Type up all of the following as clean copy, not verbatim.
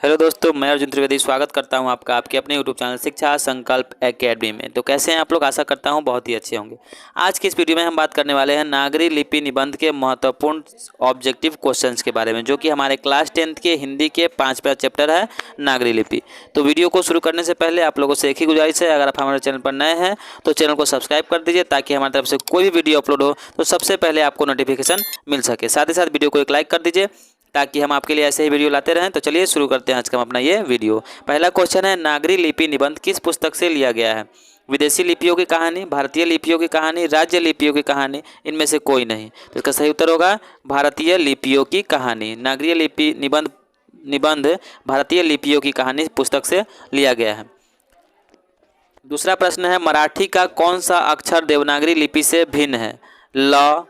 Hello दोस्तों, मैं अर्जुन त्रिवेदी स्वागत करता हूं आपका आपके अपने यूट्यूब चैनल शिक्षा संकल्प एकेडमी में। तो कैसे हैं आप लोग? आशा करता हूं बहुत ही अच्छे होंगे। आज की इस वीडियो में हम बात करने वाले हैं नागरी लिपि निबंध के महत्वपूर्ण ऑब्जेक्टिव क्वेश्चंस के बारे में, जो कि हमारे क्लास 10th के हिंदी के 5वां चैप्टर है नागरी लिपि। तो वीडियो को शुरू करने से पहले आप लोगों से एक ही गुजारिश है, अगर आप हमारे चैनल पर नए हैं तो चैनल को सब्सक्राइब कर दीजिए, ताकि हमारी तरफ से कोई भी वीडियो अपलोड हो तो सबसे पहले आपको नोटिफिकेशन मिल सके। साथ ही साथ वीडियो को एक लाइक कर दीजिए, ताकि हम आपके लिए ऐसे ही वीडियो लाते रहें। तो चलिए शुरू करते हैं आज का अपना ये वीडियो। पहला क्वेश्चन है, नागरी लिपि निबंध किस पुस्तक से लिया गया है? विदेशी लिपियों की कहानी, भारतीय लिपियों की कहानी, राज्य लिपियों की कहानी, इनमें से कोई नहीं। तो इसका सही उत्तर होगा भारतीय लिपियों की कहानी। नागरी लिपि निबंध भारतीय लिपियों की कहानी पुस्तक से लिया गया है। दूसरा प्रश्न है, मराठी का कौन सा अक्षर देवनागरी लिपि से भिन्न है? ल,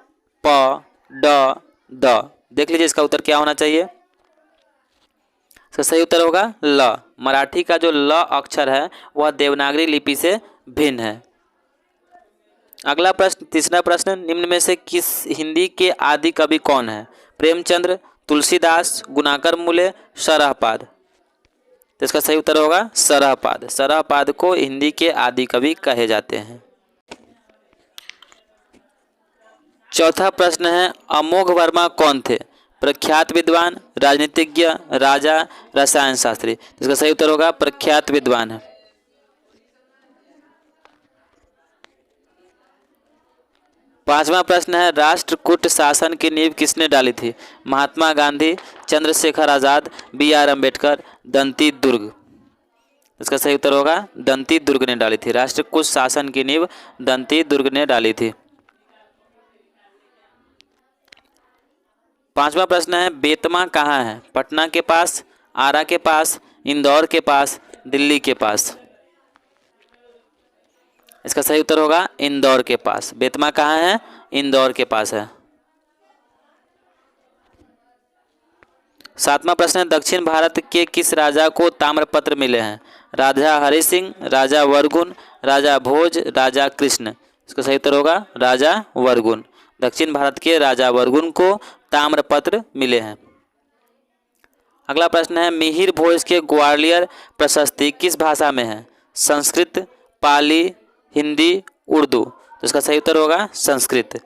प, ड, द। देख लीजिए इसका उत्तर क्या होना चाहिए। इसका सही उत्तर होगा ल। मराठी का जो ल अक्षर है वह देवनागरी लिपि से भिन्न है। अगला प्रश्न, तीसरा प्रश्न, निम्न में से किस हिंदी के आदि कवि कौन है? प्रेमचंद्र, तुलसीदास, गुणाकर मूले, सरहपाद। तो इसका सही उत्तर होगा सरहपाद। सरहपाद को हिंदी के आदि कवि कहे जाते हैं। चौथा प्रश्न है, अमोघ वर्मा कौन थे? प्रख्यात विद्वान, राजनीतिज्ञ, राजा, रसायन शास्त्री। इसका सही उत्तर होगा प्रख्यात विद्वान है। पांचवा प्रश्न है, राष्ट्रकूट शासन की नींव किसने डाली थी? महात्मा गांधी, चंद्रशेखर आजाद, बी.आर. अम्बेडकर, दंती दुर्ग। इसका सही उत्तर होगा दंती दुर्ग ने डाली थी। राष्ट्रकूट शासन की नींव दंती दुर्ग ने डाली थी। पांचवा प्रश्न है, बेतमा कहाँ है? पटना के पास, आरा के पास, इंदौर के पास, दिल्ली के पास। इसका सही उत्तर होगा इंदौर के पास। बेतमा कहाँ है? इंदौर के पास है। सातवां प्रश्न है, दक्षिण भारत के किस राजा को ताम्रपत्र मिले हैं? राजा हरि सिंह, राजा वरगुन, राजा भोज, राजा कृष्ण। इसका सही उत्तर होगा राजा वरगुन। दक्षिण भारत के राजा वरगुन को ताम्रपत्र मिले हैं। अगला प्रश्न है, मिहिर भोज के ग्वालियर प्रशस्ति किस भाषा में है? संस्कृत, पाली, हिंदी, उर्दू। तो इसका सही उत्तर होगा संस्कृत।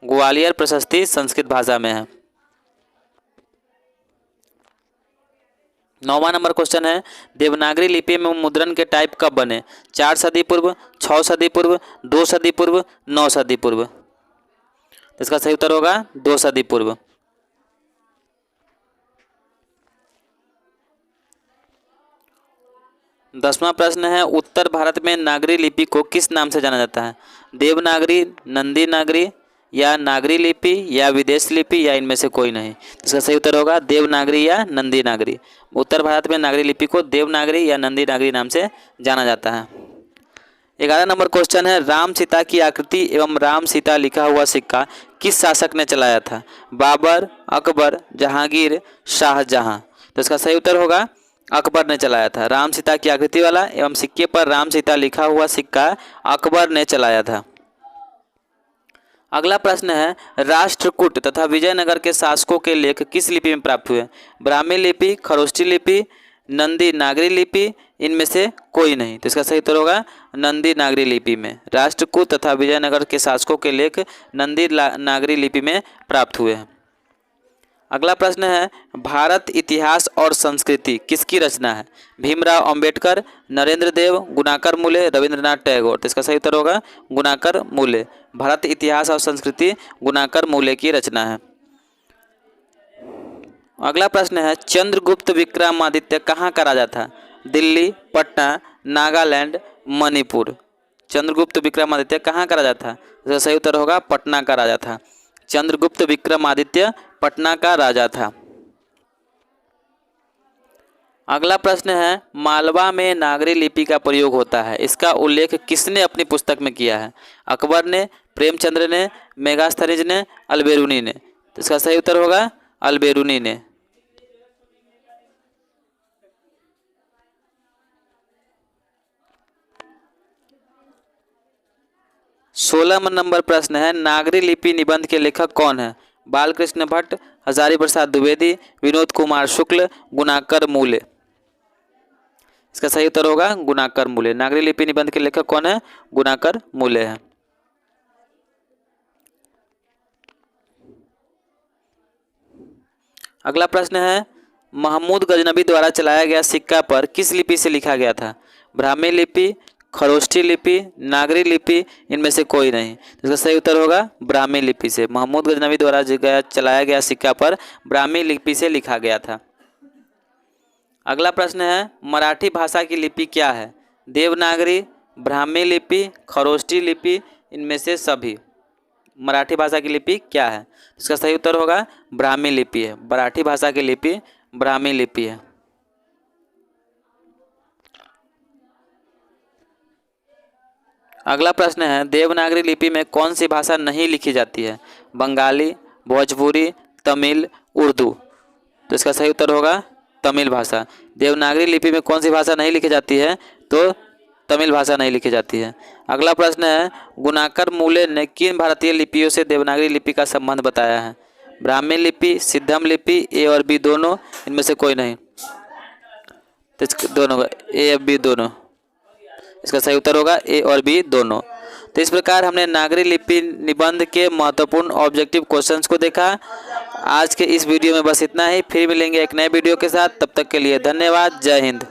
ग्वालियर प्रशस्ति संस्कृत भाषा में है। 9वां नंबर क्वेश्चन है, देवनागरी लिपि में मुद्रण के टाइप कब बने? 4 सदी पूर्व, 6 सदी पूर्व, 2 सदी पूर्व, 9 सदी पूर्व। इसका सही उत्तर होगा 2 सदी पूर्व। 10वां प्रश्न है, उत्तर भारत में नागरी लिपि को किस नाम से जाना जाता है? देवनागरी, नंदी नागरी, या नागरी लिपि, या विदेश लिपि, या इनमें से कोई नहीं। इसका सही उत्तर होगा देवनागरी या नंदी नागरी। उत्तर भारत में नागरी लिपि को देवनागरी या नंदी नागरी नाम से जाना जाता है। 11 नंबर क्वेश्चन है, राम सीता की आकृति एवं राम सीता लिखा हुआ सिक्का किस शासक ने चलाया था? बाबर, अकबर, जहांगीर, शाहजहां। तो इसका सही उत्तर होगा अकबर ने चलाया था। राम सीता की आकृति वाला एवं सिक्के पर राम सीता लिखा हुआ सिक्का अकबर ने चलाया था। अगला प्रश्न है, राष्ट्रकूट तथा विजयनगर के शासकों के लेख किस लिपि में प्राप्त हुए? ब्राह्मी लिपि, खरोष्ठी लिपि, नंदी नागरी लिपि, इनमें से कोई नहीं। तो इसका सही उत्तर होगा नंदी नागरी लिपि में। राष्ट्रकूट तथा विजयनगर के शासकों के लेख नंदी नागरी लिपि में प्राप्त हुए हैं। अगला प्रश्न है, भारत इतिहास और संस्कृति किसकी रचना है? भीमराव अंबेडकर, नरेंद्र देव, गुणाकर मूले, रविंद्रनाथ टैगोर। तो इसका सही उत्तर होगा गुणाकर मूले। भारत इतिहास और संस्कृति गुणाकर मूले की रचना है। अगला प्रश्न है, चंद्रगुप्त विक्रमादित्य कहाँ का राजा था? दिल्ली, पटना, नागालैंड, मणिपुर। चंद्रगुप्त विक्रमादित्य कहाँ का राजा था? इसका सही उत्तर होगा पटना का राजा था। चंद्रगुप्त विक्रमादित्य पटना का राजा था। अगला प्रश्न है, मालवा में नागरी लिपि का प्रयोग होता है, इसका उल्लेख किसने अपनी पुस्तक में किया है? अकबर ने, प्रेमचंद्र ने, मेगास्थनीज ने, अल्बेरुनी ने। तो इसका सही उत्तर होगा अल्बेरुनी ने। 16 नंबर प्रश्न है, नागरी लिपि निबंध के लेखक कौन है? बालकृष्ण भट्ट, हजारी प्रसाद द्विवेदी, विनोद कुमार शुक्ल, गुणाकर मूले। इसका सही उत्तर होगा गुणाकर मूल्य। नागरी लिपि निबंध के लेखक कौन है? गुणाकर मूल्य है। अगला प्रश्न है, महमूद गजनबी द्वारा चलाया गया सिक्का पर किस लिपि से लिखा गया था? ब्राह्मी लिपि, खरोष्ठी लिपि, नागरी लिपि, इनमें से कोई नहीं। इसका सही उत्तर होगा ब्राह्मी लिपि से। महमूद गजनबी द्वारा चलाया गया सिक्का पर ब्राह्मी लिपि से लिखा गया था। अगला प्रश्न है, मराठी भाषा की लिपि क्या है? देवनागरी, ब्राह्मी लिपि, खरोष्ठी लिपि, इनमें से सभी। मराठी भाषा की लिपि क्या है? इसका सही उत्तर होगा ब्राह्मी लिपि है। मराठी भाषा की लिपि ब्राह्मी लिपि है। अगला प्रश्न है, देवनागरी लिपि में कौन सी भाषा नहीं लिखी जाती है? बंगाली, भोजपुरी, तमिल, उर्दू। तो इसका सही उत्तर होगा तमिल भाषा। देवनागरी लिपि में कौन सी भाषा नहीं लिखी जाती है? तो तमिल भाषा नहीं लिखी जाती है। अगला प्रश्न है, गुणाकर मूल्य ने किन भारतीय लिपियों से देवनागरी लिपि का संबंध बताया है? ब्राह्मी लिपि, सिद्धम लिपि, ए और बी दोनों, इनमें से कोई नहीं। तो दोनों, ए और बी दोनों। इसका सही उत्तर होगा ए और बी दोनों। तो इस प्रकार हमने नागरी लिपि निबंध के महत्वपूर्ण ऑब्जेक्टिव क्वेश्चंस को देखा। आज के इस वीडियो में बस इतना ही। फिर मिलेंगे एक नए वीडियो के साथ। तब तक के लिए धन्यवाद। जय हिंद।